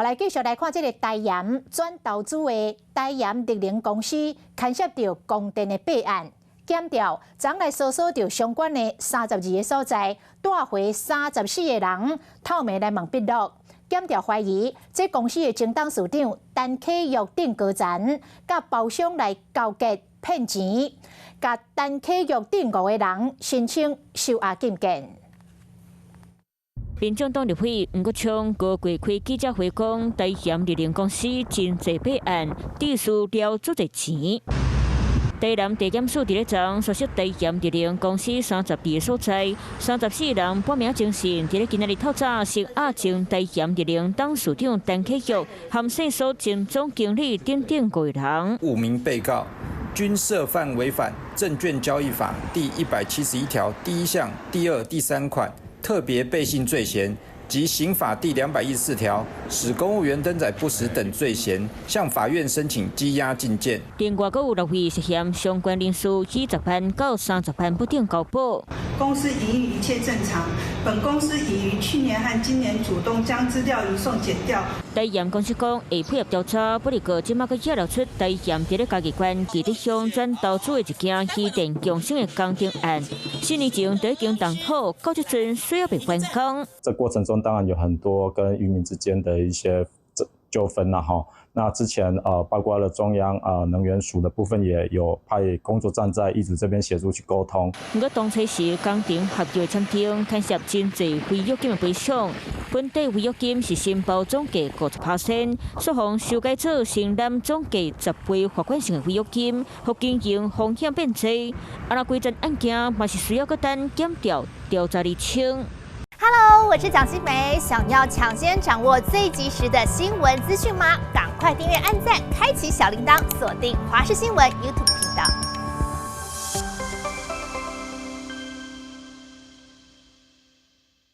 后来继续来看这个台盐转投资的台盐力能公司牵涉到供电的弊案，检调昨来搜索到相关的32个所在，带回34个人透明来问笔录。检调怀疑，这公司的前董事长陈启玉等高层，甲包商来交结骗钱，甲陈启玉等5个人申请收押禁见。民众党立委吴国昌高贵开记者会讲，台盐力能公司真济弊案，地数了足侪钱。台南地检署伫咧昨索取台盐力能公司32个所在，34人报名征信，伫咧今仔日透早先押证台盐力能董事长陈启玉和细所前总经理等5个人。5名被告均涉犯违反证券交易法第171条第1项、第2、第3款。特别背信罪嫌及刑法第214条使公务员登载不实等罪嫌，向法院申请羁押禁见。另外，还有6位涉嫌相关人士20万到30万不等交保。公司营运一切正常，本公司已于去年和今年主动将资料移送检调。台盐公司讲会配合调查，不过即马个也流出台盐伫咧嘉义县基地乡转投资的一件虚电共生的工程案，4年前就已经动土，到即阵需要被完工。这过程中当然有很多跟渔民之间的一些纠纷啦哈。那之前包括了中央能源署的部分也有派工作站在遗嘱这边协助去沟通。不过当初时工程合约签订，牵涉真济违约金的赔偿。本地违约金是申报总计50%，双方修改做承担总计10倍罚款性的违约金，和经营风险变低。那规件案件嘛是需要个等检调调查厘清。Hello， 我是蒋欣梅。想要抢先掌握最及时的新闻资讯吗？赶快订阅、按赞、开启小铃铛，锁定华视新闻 YouTube 频道。